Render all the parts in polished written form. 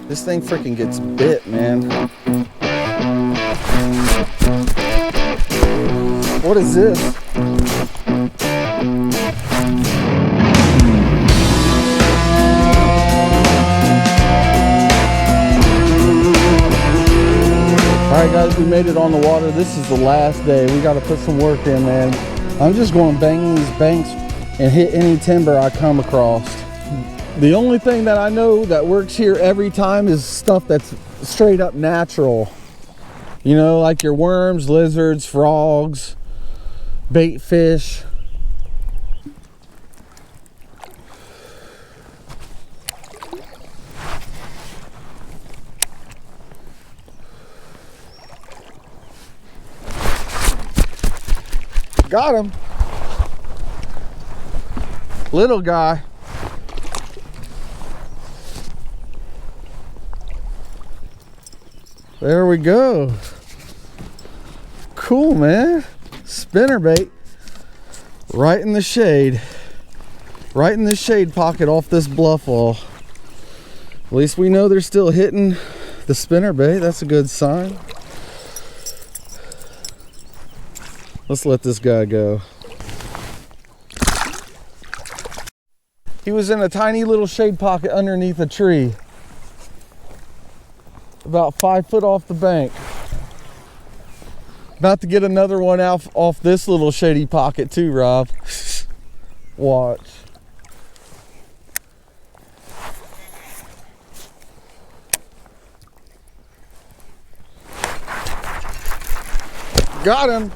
This thing freaking gets bit, man. What is this? Alright guys, we made it on the water. This is the last day. We got to put some work in, man. I'm just going to bang these banks and hit any timber I come across. The only thing that I know that works here every time is stuff that's straight up natural. You know, like your worms, lizards, frogs, bait fish. Got him. Little guy. There we go. Cool, man. Spinnerbait right in the shade. Right in the shade pocket off this bluff wall. At least we know they're still hitting the spinnerbait. That's a good sign. Let's let this guy go. He was in a tiny little shade pocket underneath a tree. About 5 foot off the bank. About to get another one out off this little shady pocket too, Rob. Watch. Got him.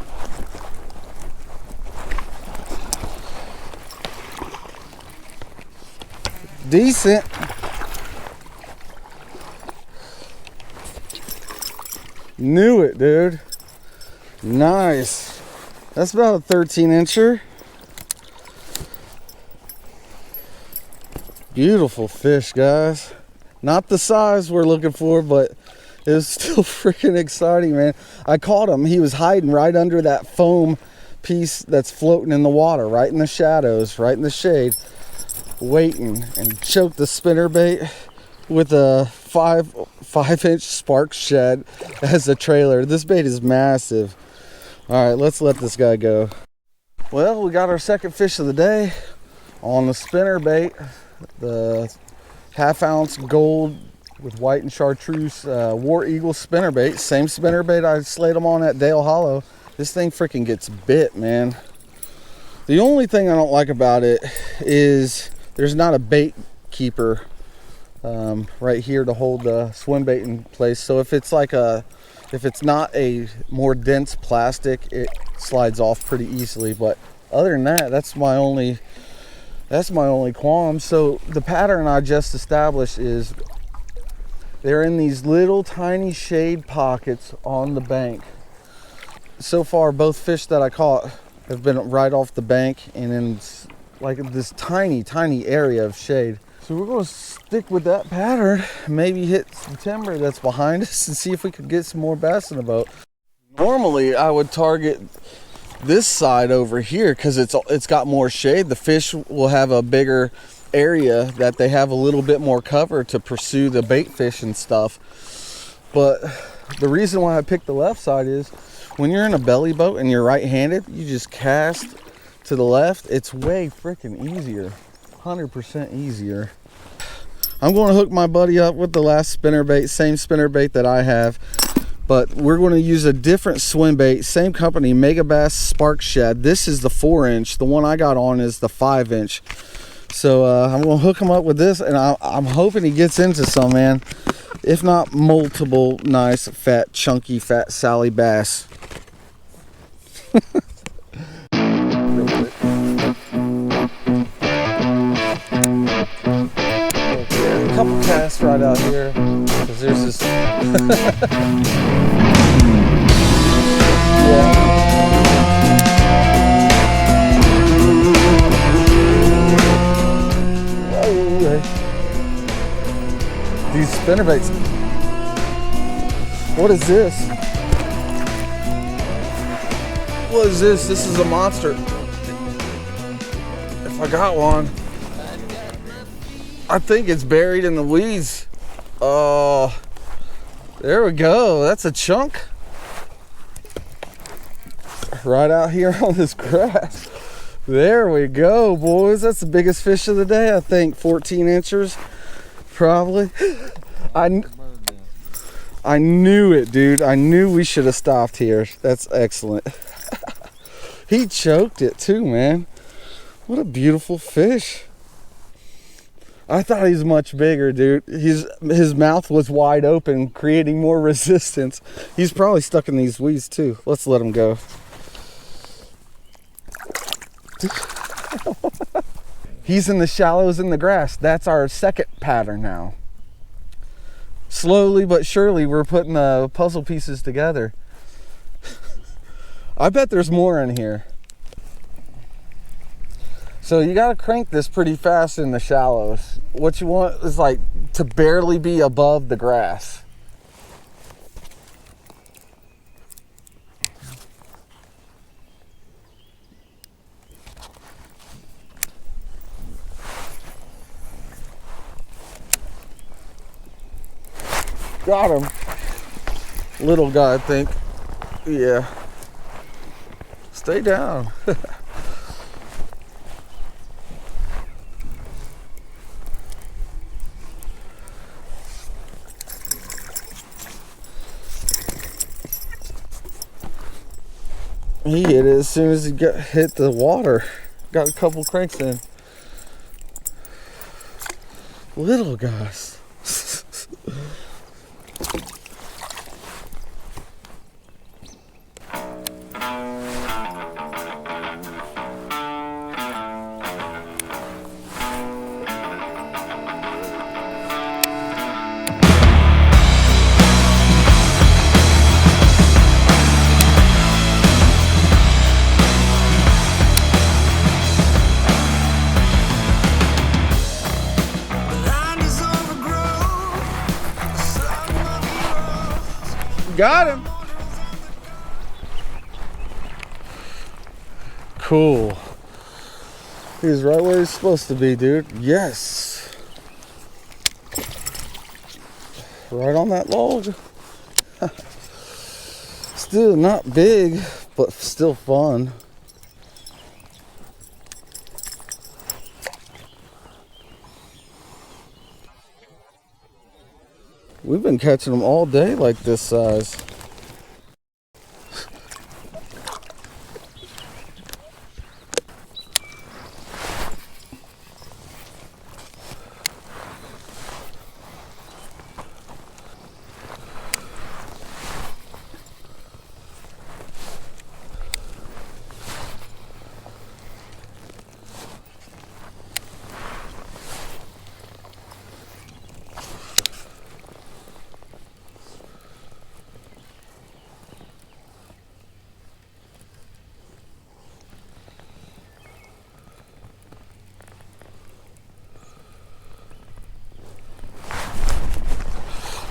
Decent. Knew it, dude. Nice. That's about a 13-incher. Beautiful fish, guys. Not the size we're looking for, but it was still freaking exciting, man. I caught him. He was hiding right under that foam piece that's floating in the water, right in the shadows, right in the shade, waiting, and choked the spinnerbait with a 5-inch spark shed as a trailer. This bait is massive. All right, let's let this guy go. Well, we got our second fish of the day on the spinnerbait, the 1/2-ounce gold with white and chartreuse War Eagle spinnerbait. Same spinnerbait I slayed them on at Dale Hollow. This thing freaking gets bit, man. The only thing I don't like about it is there's not a bait keeper right here to hold the swim bait in place. So if it's not a more dense plastic, it slides off pretty easily. But other than that, that's my only qualm. So the pattern I just established is they're in these little tiny shade pockets on the bank. So far, both fish that I caught have been right off the bank and in like this tiny area of shade. So we're going to stick with that pattern, maybe hit some timber that's behind us and see if we could get some more bass in the boat. Normally I would target this side over here because it's got more shade. The fish will have a bigger area that they have a little bit more cover to pursue the bait fish and stuff. But the reason why I picked the left side is when you're in a belly boat and you're right-handed, you just cast to the left. It's way freaking easier. 100% easier. I'm going to hook my buddy up with the last spinnerbait, same spinnerbait that I have, but we're going to use a different swim bait, same company, Mega Bass Spark Shed. This is the 4-inch. The one I got on is the 5-inch. So I'm going to hook him up with this, and I'm hoping he gets into some, man. If not, multiple nice, fat, chunky, fat Sally bass. A couple casts right out here because there's this these spinnerbaits. What is this? What is this? This is a monster. If I got one. I think it's buried in the weeds. Oh, there we go. That's a chunk. Right out here on this grass. There we go, boys. That's the biggest fish of the day, I think. 14 inches, probably. I knew it, dude. I knew we should have stopped here. That's excellent. He choked it too, man. What a beautiful fish. I thought he was much bigger, dude. His mouth was wide open, creating more resistance. He's probably stuck in these weeds too. Let's let him go. He's in the shallows in the grass. That's our second pattern now. Slowly but surely, we're putting the puzzle pieces together. I bet there's more in here. So you gotta crank this pretty fast in the shallows. What you want is like to barely be above the grass. Got him. Little guy, I think. Yeah. Stay down. He hit it as soon as he hit the water. Got a couple cranks in. Little guys. Got him. Cool. He's right where he's supposed to be, dude. Yes. Right on that log. Still not big, but still fun. We've been catching them all day like this size.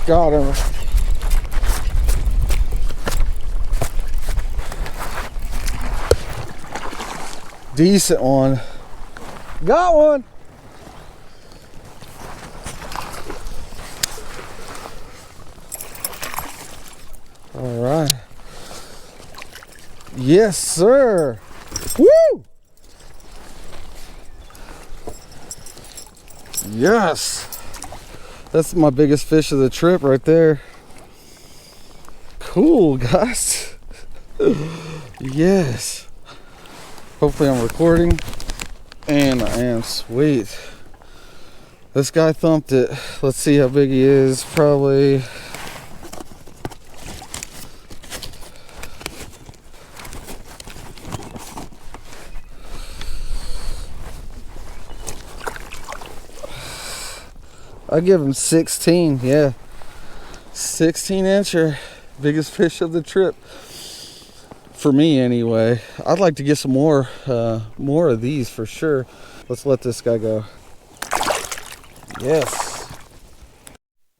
Got him. Decent one. Got one. All right. Yes, sir. Woo! Yes. That's my biggest fish of the trip right there. Cool, guys. Yes. Hopefully I'm recording. And I am. Sweet. This guy thumped it. Let's see how big he is. Probably... I give him 16, yeah. 16 incher, biggest fish of the trip. For me anyway. I'd like to get some more of these for sure. Let's let this guy go. Yes.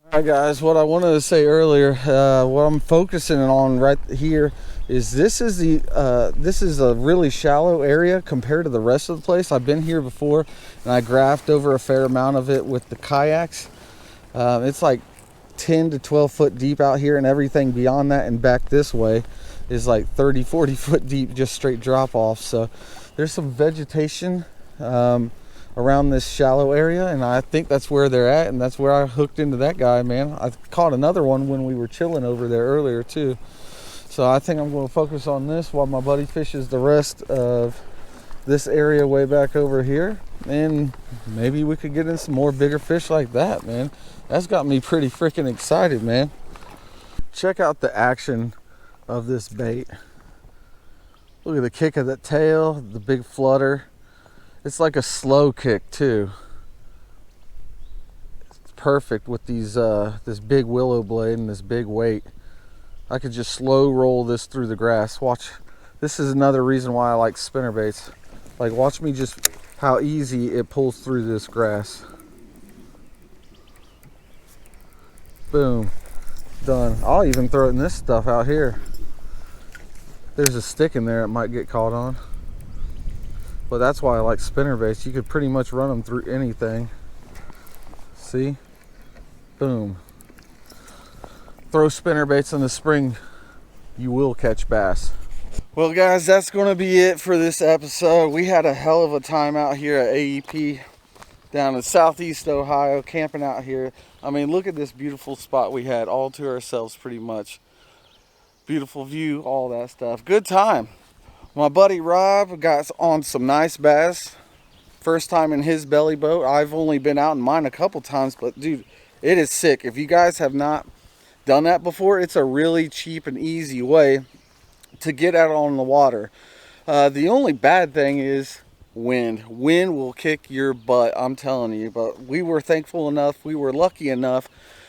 All right guys, what I wanted to say earlier, what I'm focusing on right here is this is a really shallow area compared to the rest of the place. I've been here before and I graphed over a fair amount of it with the kayaks. It's like 10 to 12 foot deep out here, and everything beyond that and back this way is like 30, 40 foot deep, just straight drop off. So there's some vegetation around this shallow area, and I think that's where they're at, and that's where I hooked into that guy, man. I caught another one when we were chilling over there earlier too. So I think I'm going to focus on this while my buddy fishes the rest of this area way back over here, and maybe we could get in some more bigger fish like that, man. That's got me pretty freaking excited, man. Check out the action of this bait. Look at the kick of that tail, the big flutter. It's like a slow kick too. It's perfect with these this big willow blade and this big weight. I could just slow roll this through the grass. Watch, this is another reason why I like spinner baits. Like, watch me just how easy it pulls through this grass. Boom, done. I'll even throw it in this stuff out here. There's a stick in there it might get caught on. But that's why I like spinner baits. You could pretty much run them through anything. See? Boom. Throw spinner baits in the spring, you will catch bass. Well guys, that's going to be it for this episode. We had a hell of a time out here at AEP down in southeast Ohio, camping out here. I mean, look at this beautiful spot we had all to ourselves pretty much. Beautiful view, all that stuff. Good time. My buddy Rob got on some nice bass. First time in his belly boat. I've only been out in mine a couple times, but dude, it is sick. If you guys have not done that before, it's a really cheap and easy way to get out on the water. The only bad thing is wind. Wind will kick your butt, I'm telling you. But we were thankful enough, we were lucky enough.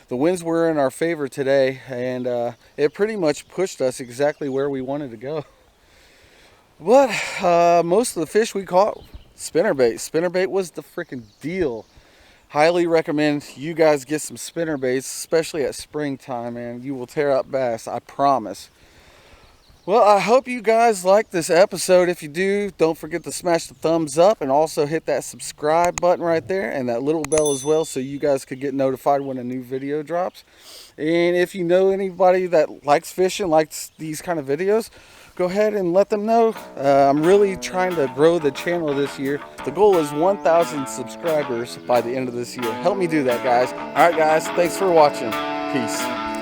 The winds were in our favor today, and it pretty much pushed us exactly where we wanted to go. But most of the fish we caught, spinnerbait. Spinnerbait was the freaking deal. Highly recommend you guys get some spinner baits, especially at springtime, man. You will tear up bass, I promise. Well, I hope you guys like this episode. If you do, don't forget to smash the thumbs up and also hit that subscribe button right there and that little bell as well, so you guys could get notified when a new video drops. And if you know anybody that likes fishing, likes these kind of videos, go ahead and let them know. I'm really trying to grow the channel this year. The goal is 1,000 subscribers by the end of this year. Help me do that, guys. All right, guys, thanks for watching. Peace.